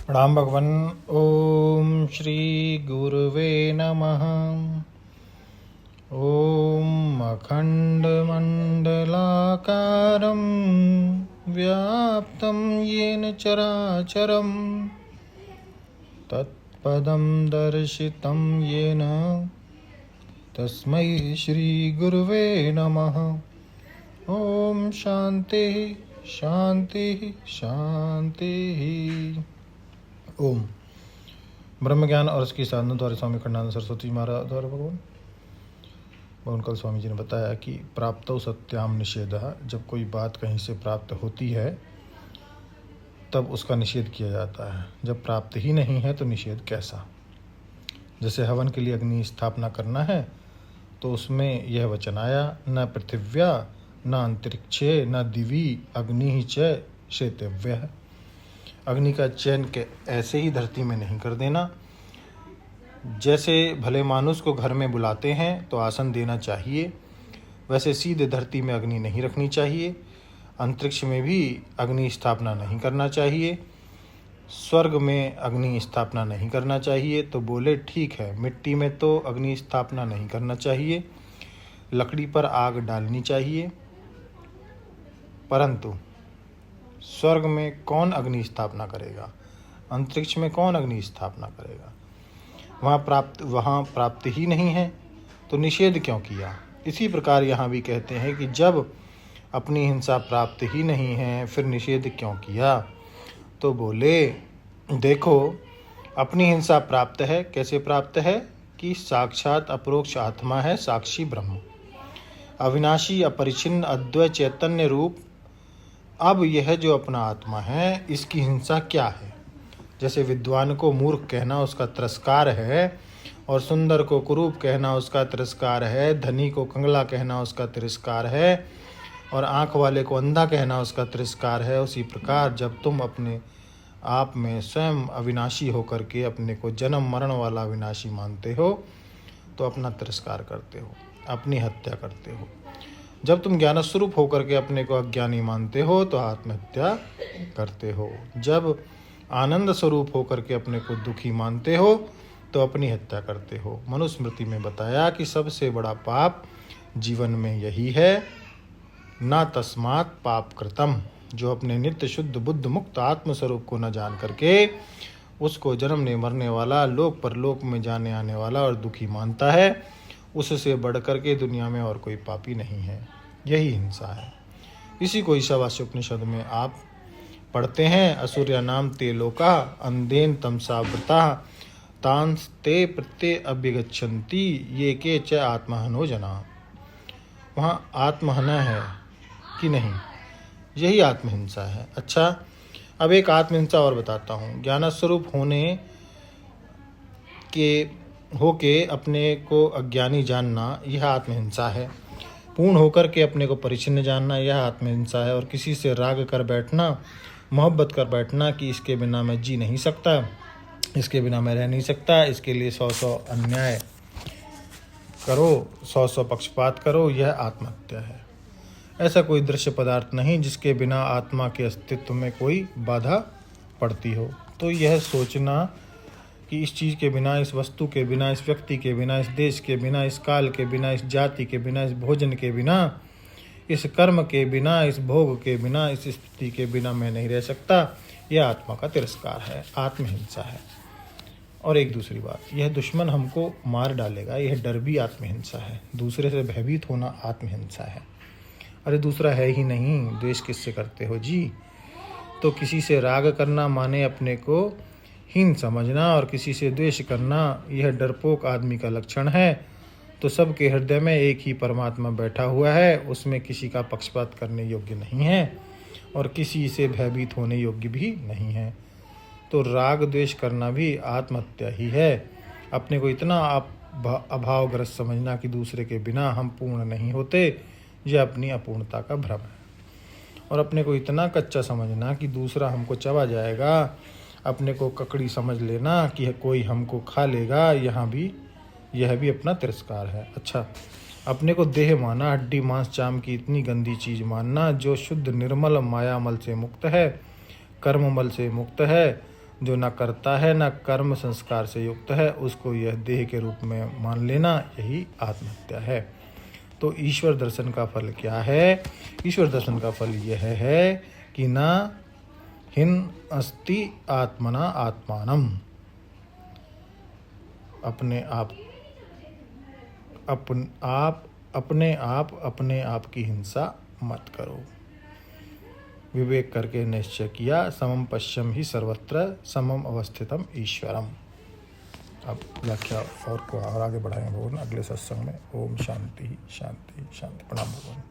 प्रणाम भगवन। ओम श्री गुरुवे नमः। ओम अखंडमंडलाकारं व्याप्तं येन चराचरं तत्पदं दर्शितं येन तस्मै श्री गुरुवे नमः। ओम शांति शांति शांति। ओम ब्रह्म ज्ञान और उसकी साधना द्वारा स्वामी खंडानंद सरस्वती महाराज द्वारा भगवान कल स्वामी जी ने बताया कि प्राप्तो सत्याम निषेधः, जब कोई बात कहीं से प्राप्त होती है तब उसका निषेध किया जाता है, जब प्राप्त ही नहीं है तो निषेध कैसा। जैसे हवन के लिए अग्नि स्थापना करना है तो उसमें यह वचन आया, न पृथिव्या न अंतरिक्षे न दिवी अग्नि ही च शेतव्य। अग्नि का चयन के ऐसे ही धरती में नहीं कर देना। जैसे भले मानुष को घर में बुलाते हैं तो आसन देना चाहिए, वैसे सीधे धरती में अग्नि नहीं रखनी चाहिए। अंतरिक्ष में भी अग्नि स्थापना नहीं करना चाहिए। स्वर्ग में अग्नि स्थापना नहीं करना चाहिए। तो बोले ठीक है, मिट्टी में तो अग्नि स्थापना नहीं करना चाहिए, लकड़ी पर आग डालनी चाहिए, परंतु स्वर्ग में कौन अग्नि स्थापना करेगा, अंतरिक्ष में कौन अग्नि स्थापना करेगा। वहाँ प्राप्त ही नहीं है तो निषेध क्यों किया। इसी प्रकार यहाँ भी कहते हैं कि जब अपनी हिंसा प्राप्त ही नहीं है फिर निषेध क्यों किया। तो बोले देखो, अपनी हिंसा प्राप्त है। कैसे प्राप्त है कि साक्षात अपरोक्ष आत्मा है, साक्षी ब्रह्म, अविनाशी अपरिचिन्न अद्वैत चैतन्य रूप। अब यह जो अपना आत्मा है इसकी हिंसा क्या है। जैसे विद्वान को मूर्ख कहना उसका तिरस्कार है, और सुंदर को कुरूप कहना उसका तिरस्कार है, धनी को कंगला कहना उसका तिरस्कार है, और आँख वाले को अंधा कहना उसका तिरस्कार है। उसी प्रकार जब तुम अपने आप में स्वयं अविनाशी होकर के अपने को जन्म मरण वाला अविनाशी मानते हो तो अपना तिरस्कार करते हो, अपनी हत्या करते हो। जब तुम ज्ञान स्वरूप होकर के अपने को अज्ञानी मानते हो तो आत्महत्या करते हो। जब आनंद स्वरूप होकर के अपने को दुखी मानते हो तो अपनी हत्या करते हो। मनुस्मृति में बताया कि सबसे बड़ा पाप जीवन में यही है, ना तस्मात् पाप कृतम। जो अपने नित्य शुद्ध बुद्ध मुक्त आत्मस्वरूप को न जान करके उसको जन्मने मरने वाला, लोक परलोक में जाने आने वाला और दुखी मानता है, उससे बढ़कर के दुनिया में और कोई पापी नहीं है। यही हिंसा है। इसी को ईशावास्य उपनिषद में आप पढ़ते हैं, असुर्या नाम ते लोका अंधेन तमसावृता तांस ते प्रत्ये अभ्यगच्छन्ति ये के च आत्महनो जना। वहाँ आत्महना है कि नहीं, यही आत्महिंसा है। अच्छा, अब एक आत्महिंसा और बताता हूँ। ज्ञानस्वरूप होके अपने को अज्ञानी जानना यह आत्महिंसा है। पूर्ण होकर के अपने को परिचिन्न जानना यह आत्महिंसा है। और किसी से राग कर बैठना, मोहब्बत कर बैठना कि इसके बिना मैं जी नहीं सकता, इसके बिना मैं रह नहीं सकता, इसके लिए 100 अन्याय करो, 100 पक्षपात करो, यह आत्महत्या है। ऐसा कोई दृश्य पदार्थ नहीं जिसके बिना आत्मा के अस्तित्व में कोई बाधा पड़ती हो। तो यह सोचना कि इस चीज़ के बिना, इस वस्तु के बिना, इस व्यक्ति के बिना, इस देश के बिना, इस काल के बिना, इस जाति के बिना, इस भोजन के बिना, इस कर्म के बिना, इस भोग के बिना, इस स्थिति के बिना मैं नहीं रह सकता, यह आत्मा का तिरस्कार है, आत्महिंसा है। और एक दूसरी बात, यह दुश्मन हमको मार डालेगा, यह डर भी आत्महिंसा है। दूसरे से भयभीत होना आत्महिंसा है। अरे दूसरा है ही नहीं, द्वेष किससे करते हो जी। तो किसी से राग करना माने अपने को हीन समझना, और किसी से द्वेष करना यह डरपोक आदमी का लक्षण है। तो सबके हृदय में एक ही परमात्मा बैठा हुआ है, उसमें किसी का पक्षपात करने योग्य नहीं है और किसी से भयभीत होने योग्य भी नहीं है। तो राग द्वेष करना भी आत्महत्या ही है। अपने को इतना अभावग्रस्त समझना कि दूसरे के बिना हम पूर्ण नहीं होते, यह अपनी अपूर्णता का भ्रम है। और अपने को इतना कच्चा समझना कि दूसरा हमको चबा जाएगा, अपने को ककड़ी समझ लेना कि कोई हमको खा लेगा, यह भी अपना तिरस्कार है। अच्छा, अपने को देह माना, हड्डी मांस चाम की इतनी गंदी चीज़ मानना जो शुद्ध निर्मल मायामल से मुक्त है, कर्ममल से मुक्त है, जो न करता है न कर्म संस्कार से युक्त है, उसको यह देह के रूप में मान लेना, यही आत्महत्या है। तो ईश्वर दर्शन का फल क्या है? ईश्वर दर्शन का फल यह है कि न हिन अस्ति आत्मना आत्मानम, अपने आप की हिंसा मत करो। विवेक करके निश्चय किया, समम पश्यम ही सर्वत्र समम अवस्थितम ईश्वरम। अब व्याख्या और को और आगे बढ़ाएंगे भगवान अगले सत्संग में। ओम शांति शांति शांति। प्रणाम भगवान।